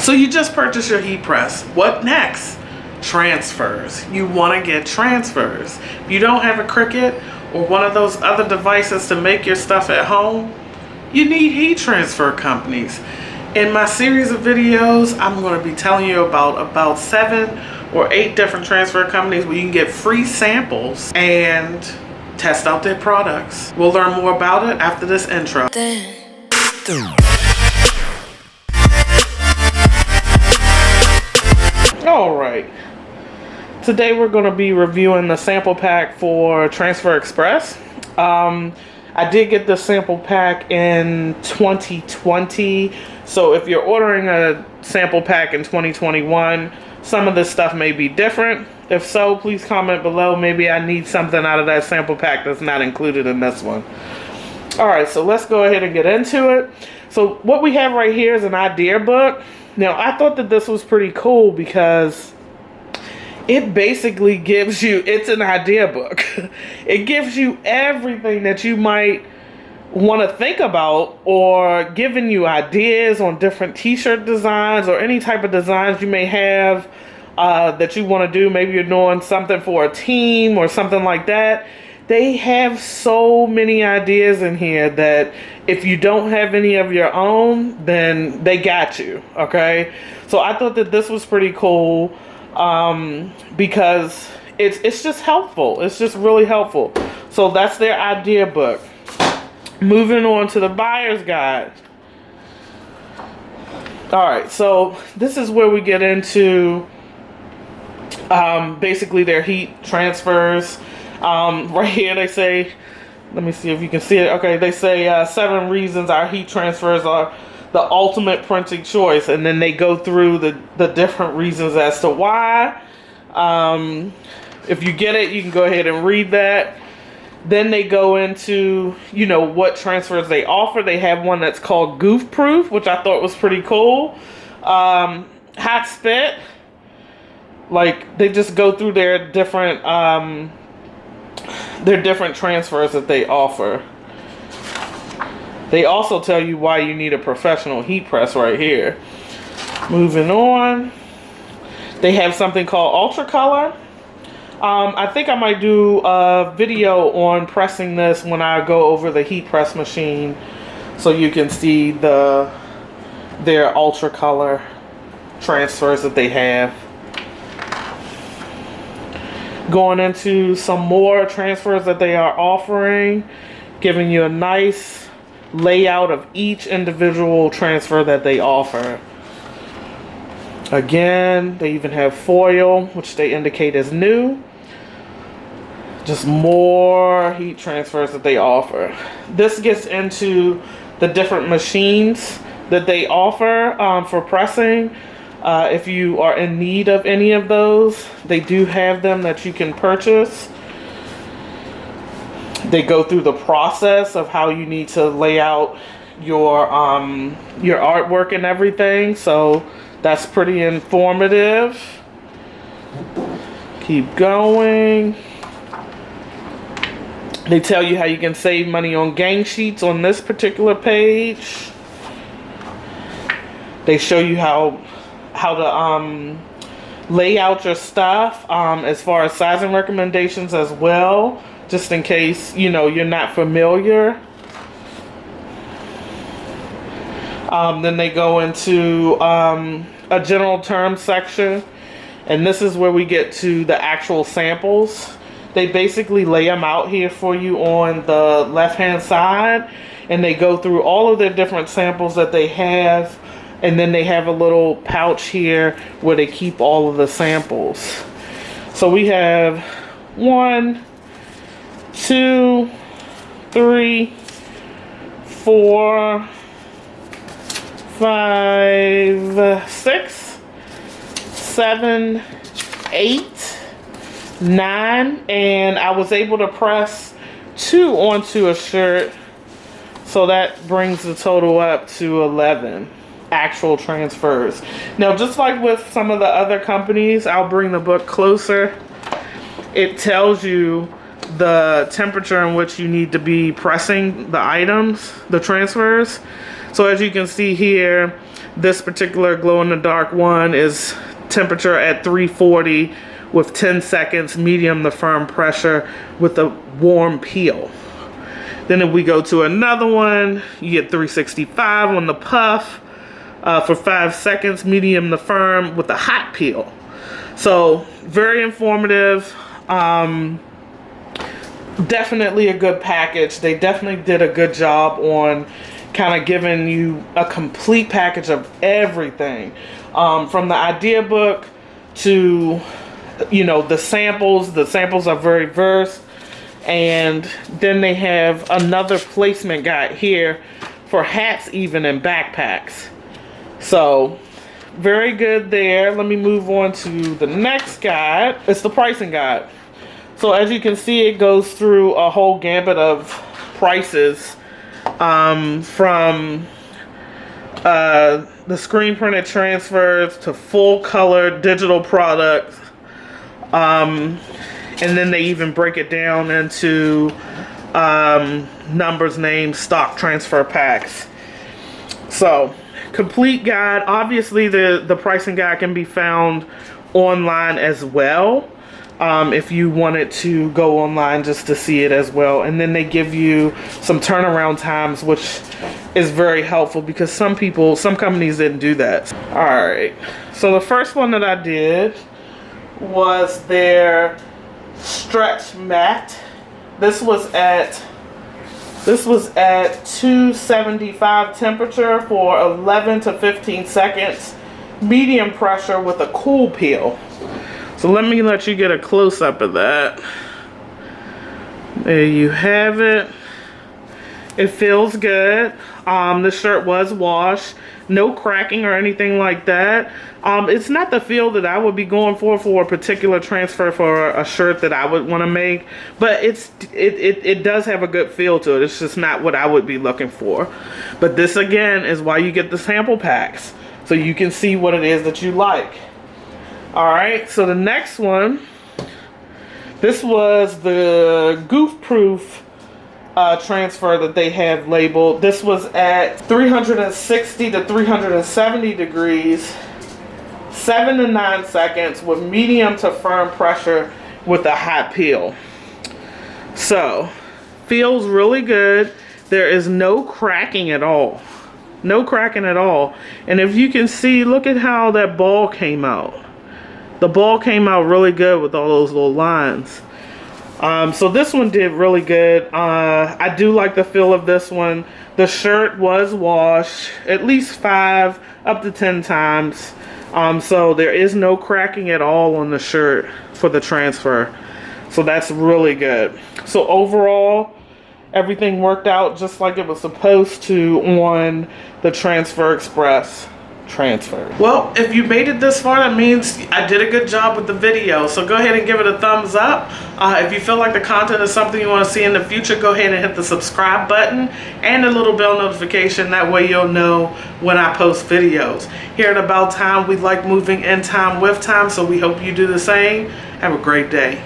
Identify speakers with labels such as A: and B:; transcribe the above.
A: So you just purchased your heat press. What next? Transfers. You want to get transfers. If you don't have a Cricut or one of those other devices to make your stuff at home, you need heat transfer companies. In my series of videos, I'm going to be telling you about 7 or 8 different transfer companies where you can get free samples and test out their products. We'll learn more about it after this intro. Alright, today we're going to be reviewing the sample pack for Transfer Express. I did get the sample pack in 2020, so if you're ordering a sample pack in 2021, some of this stuff may be different. If so, please comment below. Maybe I need something out of that sample pack that's not included in this one. Alright, so let's go ahead and get into it. So what we have right here is an idea book. Now, I thought that this was pretty cool because it basically gives you, it's an idea book. It gives you everything that you might want to think about, or giving you ideas on different t-shirt designs or any type of designs you may have that you want to do. Maybe you're doing something for a team or something like that. They have so many ideas in here that if you don't have any of your own, then they got you, okay? So I thought that this was pretty cool because it's just helpful. It's just really helpful. So that's their idea book. Moving on to the buyer's guide. Alright, so this is where we get into basically their heat transfers. Right here they say, let me see if you can see it. Okay, they say 7 reasons our heat transfers are the ultimate printing choice, and then they go through the different reasons as to why. If you get it, you can go ahead and read that. Then they go into, you know, what transfers they offer. They have one that's called Goof Proof, which I thought was pretty cool. Hot Spit. Like, they just go through their different transfers that they offer. They also tell you why you need a professional heat press right here. Moving on. They have something called Ultra Color. I think I might do a video on pressing this when I go over the heat press machine, so you can see their Ultra Color transfers that they have. Going into some more transfers that they are offering, giving you a nice layout of each individual transfer that they offer. Again, they even have foil, which they indicate is new. Just more heat transfers that they offer. This gets into the different machines that they offer for pressing. If you are in need of any of those, they do have them that you can purchase. They go through the process of how you need to lay out your artwork and everything, so that's pretty informative. Keep going. They tell you how you can save money on gang sheets on this particular page. They show you how to lay out your stuff as far as sizing recommendations as well, just in case, you know, you're not familiar. Then they go into a general term section, and this is where we get to the actual samples. They basically lay them out here for you on the left hand side, and they go through all of their different samples that they have. And then they have a little pouch here where they keep all of the samples. So we have 1, 2, 3, 4, 5, 6, 7, 8, 9. And I was able to press 2 onto a shirt. So that brings the total up to 11. Actual transfers. Now, just like with some of the other companies, I'll bring the book closer. It tells you the temperature in which you need to be pressing the items, the transfers. So as you can see here, This particular glow-in-the-dark one is temperature at 340 with 10 seconds, medium to firm pressure with a warm peel. Then if we go to another one, you get 365 on the puff for 5 seconds, medium to firm with a hot peel. So very informative. Definitely a good package. They definitely did a good job on kind of giving you a complete package of everything, from the idea book to, you know, the samples. The samples are very versed. And then they have another placement guide here for hats even and backpacks. So very good there. Let me move on to the next guide. It's the pricing guide. So as you can see, it goes through a whole gambit of prices, from the screen printed transfers to full color digital products. And then they even break it down into numbers, names, stock transfer packs. So complete guide. Obviously the pricing guide can be found online as well, if you wanted to go online just to see it as well. And then they give you some turnaround times, which is very helpful because some companies didn't do that. All right, so the first one that I did was their stretch mat. This was at 275 temperature for 11 to 15 seconds, medium pressure with a cool peel. So let you get a close-up of that. There you have it. It feels good. The shirt was washed. No cracking or anything like that. It's not the feel that I would be going for a particular transfer for a shirt that I would want to make, but it does have a good feel to it. It's just not what I would be looking for. But this again is why you get the sample packs, so you can see what it is that you like. All right, so the next one, this was the goof proof transfer that they have labeled. This was at 360 to 370 degrees, 7 to 9 seconds with medium to firm pressure with a hot peel. So feels really good. There is no cracking at all. No cracking at all. And if you can see, look at how that ball came out. The ball came out really good with all those little lines. So this one did really good. I do like the feel of this one. The shirt was washed at least 5 up to 10 times. So there is no cracking at all on the shirt for the transfer. So that's really good. So overall, everything worked out just like it was supposed to on the Transfer Express transfer. Well, if you made it this far, that means I did a good job with the video. So go ahead and give it a thumbs up. If you feel like the content is something you want to see in the future, go ahead and hit the subscribe button and the little bell notification. That way you'll know when I post videos. Here at About Time, we like moving in time with time, so we hope you do the same. Have a great day.